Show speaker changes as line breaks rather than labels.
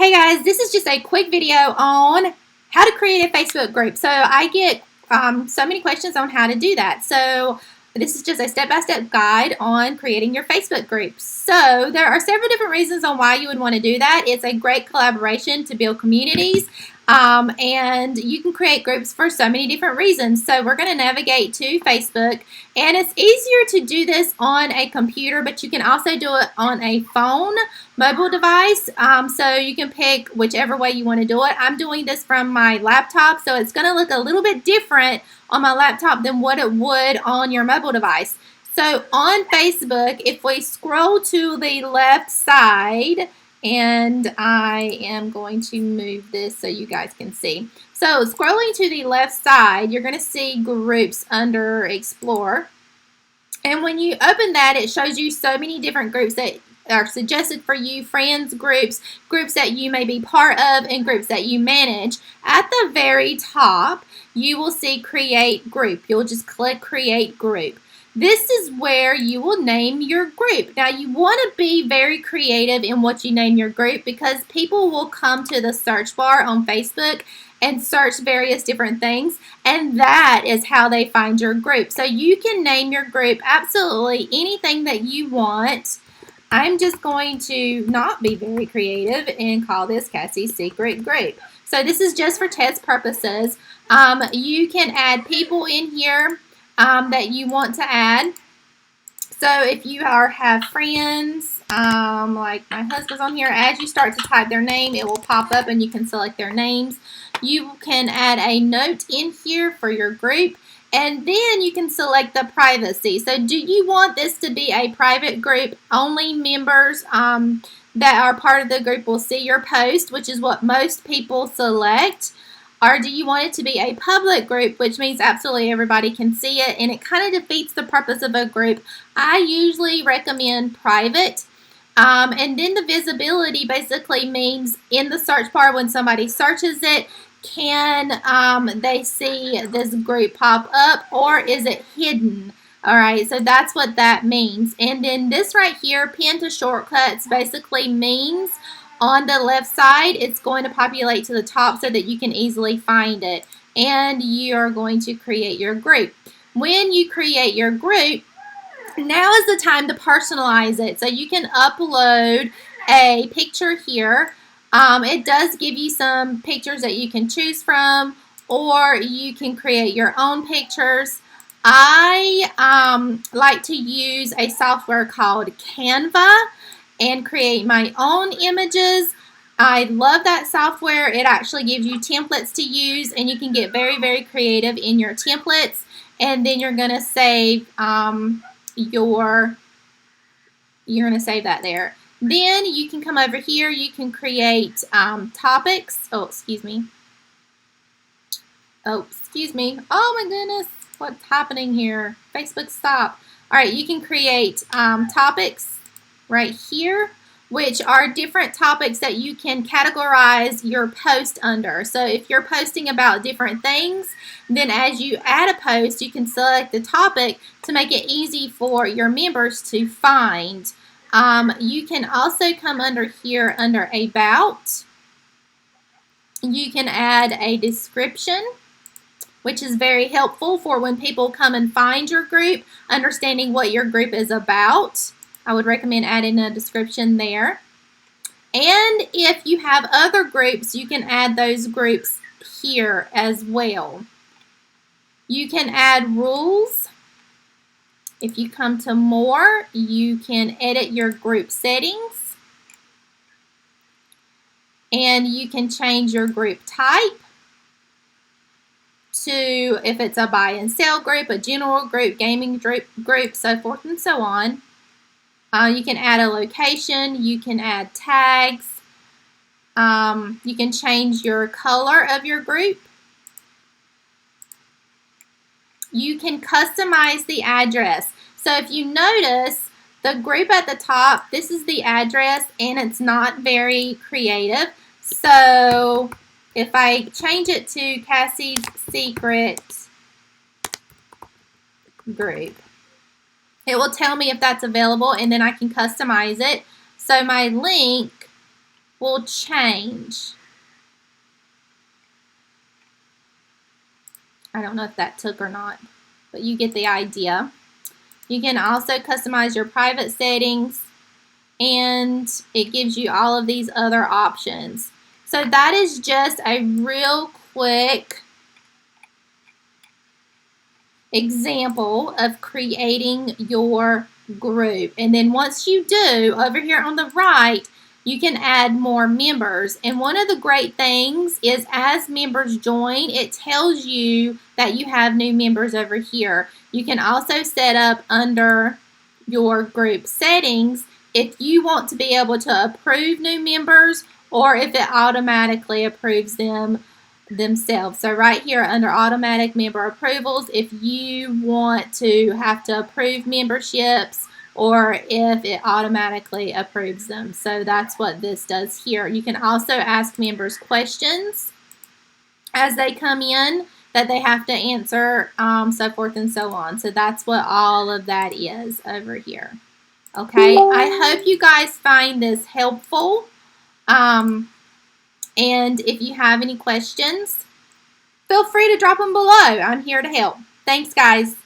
Hey guys, this is just a quick video on how to create a Facebook group. So I get so many questions on how to do that. So this is just a step-by-step guide on creating your Facebook group. So there are several different reasons on why you would want to do that. It's a great collaboration to build communities. And you can create groups for so many different reasons. So we're going to navigate to Facebook, and it's easier to do this on a computer, but you can also do it on a phone, mobile device. So you can pick whichever way you want to do it. I'm doing this from my laptop, so it's going to look a little bit different on my laptop than what it would on your mobile device. So on Facebook, if we scroll to the left side, and I am going to move this so you guys can see. So scrolling to the left side, you're going to see groups under Explore. And when you open that, it shows you so many different groups that are suggested for you, friends groups, groups that you may be part of, and groups that you manage. At the very top, you will see Create Group. You'll just click Create Group. This is where you will name your group. Now, you want to be very creative in what you name your group, because people will come to the search bar on Facebook and search various different things, and that is how they find your group. So you can name your group absolutely anything that you want. I'm just going to not be very creative and call this Cassie's Secret Group. So this is just for test purposes. You can add people in here that you want to add. So if you have friends, like my husband's on here, as you start to type their name, it will pop up and you can select their names. You can add a note in here for your group, and then you can select the privacy. So do you want this to be a private group? Only members that are part of the group will see your post, which is what most people select. Or do you want it to be a public group, which means absolutely everybody can see it, and it kind of defeats the purpose of a group. I usually recommend private. And then the visibility basically means in the search bar when somebody searches it, can they see this group pop up, or is it hidden? All right, so that's what that means. And then this right here, pin to shortcuts, basically means on the left side, it's going to populate to the top so that you can easily find it. And you're going to create your group. When you create your group, now is the time to personalize it. So you can upload a picture here. It does give you some pictures that you can choose from, or you can create your own pictures. I like to use a software called Canva and create my own images. I love that software. It actually gives you templates to use, and you can get very, very creative in your templates. And then you're going to save you're going to save that there. Then you can come over here. You can create topics. Oh, excuse me. Oh, excuse me. Oh my goodness, what's happening here? Facebook, stop. All right, you can create topics right here, which are different topics that you can categorize your post under. So if you're posting about different things, then as you add a post, you can select the topic to make it easy for your members to find. You can also come under here under About. You can add a description, which is very helpful for when people come and find your group, understanding what your group is about. I would recommend adding a description there. And if you have other groups, you can add those groups here as well. You can add rules. If you come to More, you can edit your group settings. And you can change your group type to if it's a buy and sell group, a general group, gaming group, so forth and so on. You can add a location. You can add tags. You can change your color of your group. You can customize the address. So if you notice, the group at the top, this is the address, and it's not very creative. So if I change it to Cassie's Secret Group, it will tell me if that's available, and then I can customize it. So my link will change. I don't know if that took or not, but you get the idea. You can also customize your private settings, and it gives you all of these other options. So that is just a real quick example of creating your group. And then once you do, over here on the right, you can add more members. And one of the great things is as members join, it tells you that you have new members over here. You can also set up under your group settings if you want to be able to approve new members or if it automatically approves them themselves. So right here under automatic member approvals, if you want to have to approve memberships or if it automatically approves them. So that's what this does here. You can also ask members questions as they come in that they have to answer, so forth and so on. So that's what all of that is over here. Okay, I hope you guys find this helpful. And if you have any questions, feel free to drop them below. I'm here to help. Thanks, guys.